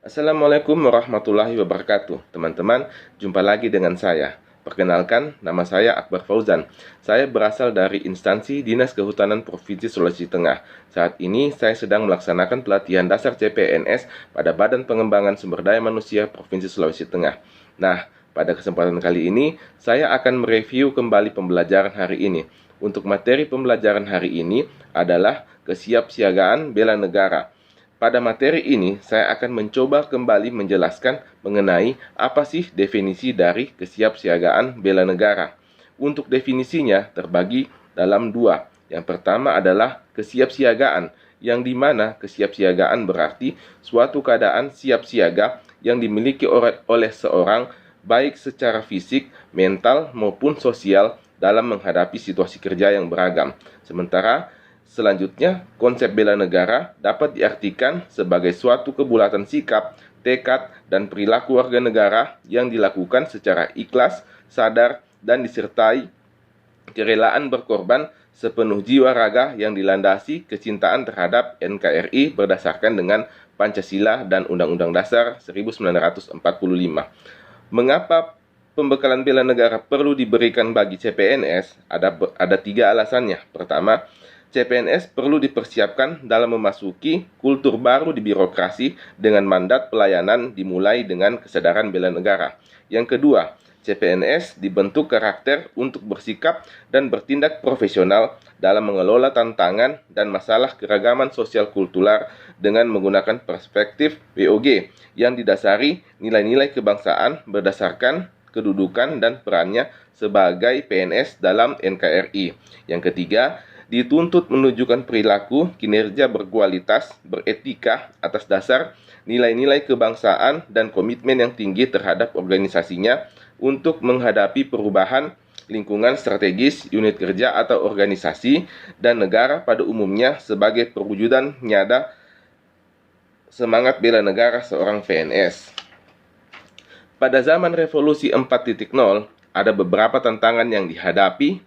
Assalamualaikum warahmatullahi wabarakatuh. Teman-teman, jumpa lagi dengan saya. Perkenalkan, nama saya Akbar Fauzan. Saya berasal dari instansi Dinas Kehutanan Provinsi Sulawesi Tengah. Saat ini saya sedang melaksanakan pelatihan dasar CPNS pada Badan Pengembangan Sumber Daya Manusia Provinsi Sulawesi Tengah. Nah, pada kesempatan kali ini, saya akan mereview kembali pembelajaran hari ini. Untuk materi pembelajaran hari ini adalah kesiapsiagaan bela negara. Pada materi ini, saya akan mencoba kembali menjelaskan mengenai apa sih definisi dari kesiapsiagaan bela negara. Untuk definisinya terbagi dalam dua. Yang pertama adalah kesiapsiagaan, yang dimana kesiapsiagaan berarti suatu keadaan siap siaga yang dimiliki oleh seorang baik secara fisik, mental, maupun sosial dalam menghadapi situasi kerja yang beragam. Sementara selanjutnya, konsep bela negara dapat diartikan sebagai suatu kebulatan sikap, tekad, dan perilaku warga negara yang dilakukan secara ikhlas, sadar, dan disertai kerelaan berkorban sepenuh jiwa raga yang dilandasi kecintaan terhadap NKRI berdasarkan dengan Pancasila dan Undang-Undang Dasar 1945. Mengapa pembekalan bela negara perlu diberikan bagi CPNS? Ada tiga alasannya. Pertama, CPNS perlu dipersiapkan dalam memasuki kultur baru di birokrasi dengan mandat pelayanan dimulai dengan kesadaran bela negara. Yang kedua, CPNS dibentuk karakter untuk bersikap dan bertindak profesional dalam mengelola tantangan dan masalah keragaman sosial kultural dengan menggunakan perspektif WOG yang didasari nilai-nilai kebangsaan berdasarkan kedudukan dan perannya sebagai PNS dalam NKRI. Yang ketiga, dituntut menunjukkan perilaku kinerja berkualitas, beretika atas dasar nilai-nilai kebangsaan dan komitmen yang tinggi terhadap organisasinya untuk menghadapi perubahan lingkungan strategis, unit kerja atau organisasi, dan negara pada umumnya sebagai perwujudan nyata semangat bela negara seorang PNS. Pada zaman revolusi 4.0, ada beberapa tantangan yang dihadapi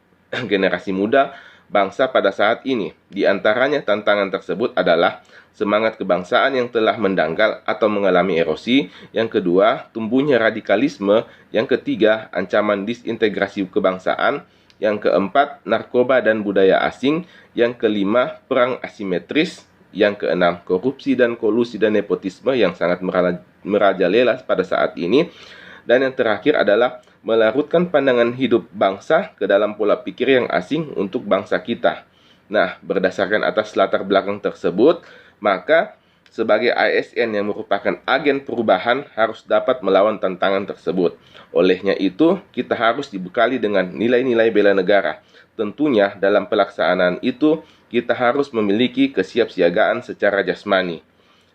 generasi muda bangsa pada saat ini. Di antaranya tantangan tersebut adalah semangat kebangsaan yang telah mendangkal atau mengalami erosi. Yang kedua, tumbuhnya radikalisme. Yang ketiga, ancaman disintegrasi kebangsaan. Yang keempat, narkoba dan budaya asing. Yang kelima, perang asimetris. Yang keenam, korupsi dan kolusi dan nepotisme yang sangat merajalela pada saat ini. Dan yang terakhir adalah melarutkan pandangan hidup bangsa ke dalam pola pikir yang asing untuk bangsa kita. Nah, berdasarkan atas latar belakang tersebut, maka sebagai ASN yang merupakan agen perubahan harus dapat melawan tantangan tersebut. Olehnya itu, kita harus dibekali dengan nilai-nilai bela negara. Tentunya dalam pelaksanaan itu, kita harus memiliki kesiapsiagaan secara jasmani.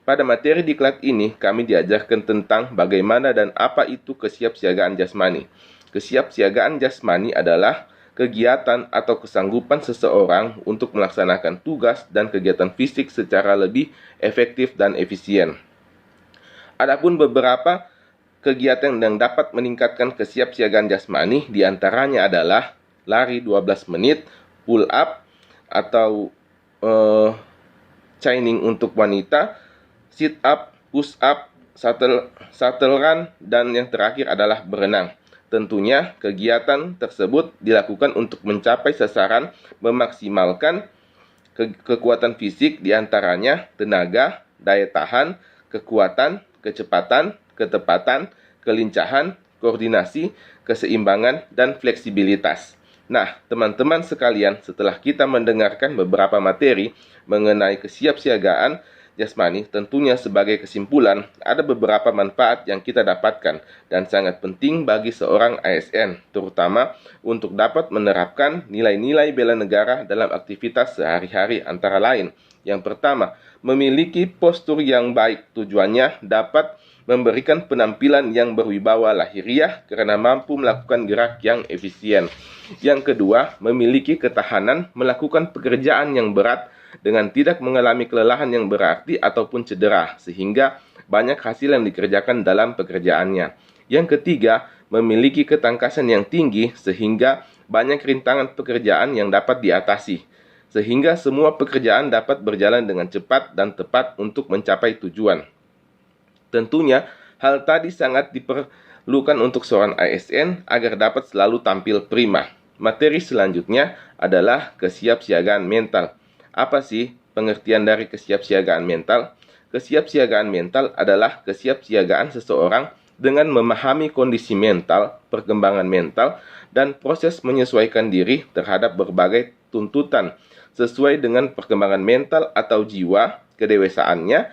Pada materi diklat ini, kami diajarkan tentang bagaimana dan apa itu kesiapsiagaan jasmani. Kesiapsiagaan jasmani adalah kegiatan atau kesanggupan seseorang untuk melaksanakan tugas dan kegiatan fisik secara lebih efektif dan efisien. Adapun beberapa kegiatan yang dapat meningkatkan kesiapsiagaan jasmani diantaranya adalah lari 12 menit, pull up atau chaining untuk wanita, sit up, push up, shuttle run, dan yang terakhir adalah berenang. Tentunya kegiatan tersebut dilakukan untuk mencapai sasaran memaksimalkan kekuatan fisik diantaranya tenaga, daya tahan, kekuatan, kecepatan, ketepatan, kelincahan, koordinasi, keseimbangan, dan fleksibilitas. Nah, teman-teman sekalian, setelah kita mendengarkan beberapa materi mengenai kesiapsiagaan jasmani, tentunya sebagai kesimpulan, ada beberapa manfaat yang kita dapatkan dan sangat penting bagi seorang ASN, terutama untuk dapat menerapkan nilai-nilai bela negara dalam aktivitas sehari-hari antara lain. Yang pertama, memiliki postur yang baik. Tujuannya dapat memberikan penampilan yang berwibawa lahiriah karena mampu melakukan gerak yang efisien. Yang kedua, memiliki ketahanan melakukan pekerjaan yang berat dengan tidak mengalami kelelahan yang berarti ataupun cedera, sehingga banyak hasil yang dikerjakan dalam pekerjaannya. Yang ketiga, memiliki ketangkasan yang tinggi sehingga banyak rintangan pekerjaan yang dapat diatasi, sehingga semua pekerjaan dapat berjalan dengan cepat dan tepat untuk mencapai tujuan. Tentunya, hal tadi sangat diperlukan untuk seorang ASN agar dapat selalu tampil prima. Materi selanjutnya adalah kesiapsiagaan mental. Apa sih pengertian dari kesiapsiagaan mental? Kesiapsiagaan mental adalah kesiapsiagaan seseorang dengan memahami kondisi mental, perkembangan mental, dan proses menyesuaikan diri terhadap berbagai tuntutan sesuai dengan perkembangan mental atau jiwa, kedewasaannya,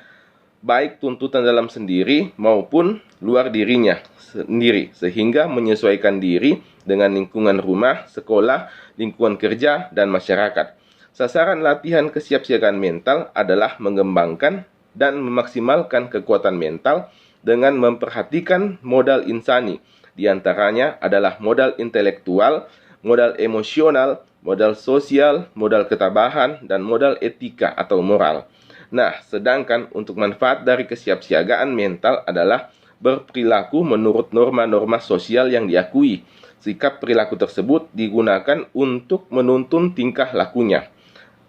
baik tuntutan dalam sendiri maupun luar dirinya sendiri, sehingga menyesuaikan diri dengan lingkungan rumah, sekolah, lingkungan kerja, dan masyarakat. Sasaran latihan kesiapsiagaan mental adalah mengembangkan dan memaksimalkan kekuatan mental dengan memperhatikan modal insani. Di antaranya adalah modal intelektual, modal emosional, modal sosial, modal ketabahan, dan modal etika atau moral. Nah, sedangkan untuk manfaat dari kesiapsiagaan mental adalah berperilaku menurut norma-norma sosial yang diakui. Sikap perilaku tersebut digunakan untuk menuntun tingkah lakunya.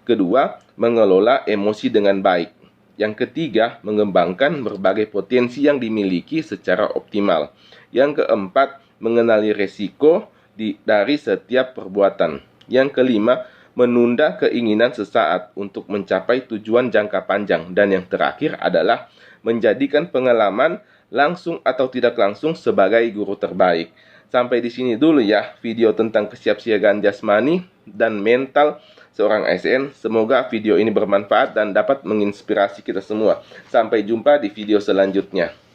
Kedua, mengelola emosi dengan baik. Yang ketiga, mengembangkan berbagai potensi yang dimiliki secara optimal. Yang keempat, mengenali resiko dari setiap perbuatan. Yang kelima, menunda keinginan sesaat untuk mencapai tujuan jangka panjang. Dan yang terakhir adalah menjadikan pengalaman langsung atau tidak langsung sebagai guru terbaik. Sampai di sini dulu ya video tentang kesiapsiagaan jasmani dan mental seorang ASN. Semoga video ini bermanfaat dan dapat menginspirasi kita semua. Sampai jumpa di video selanjutnya.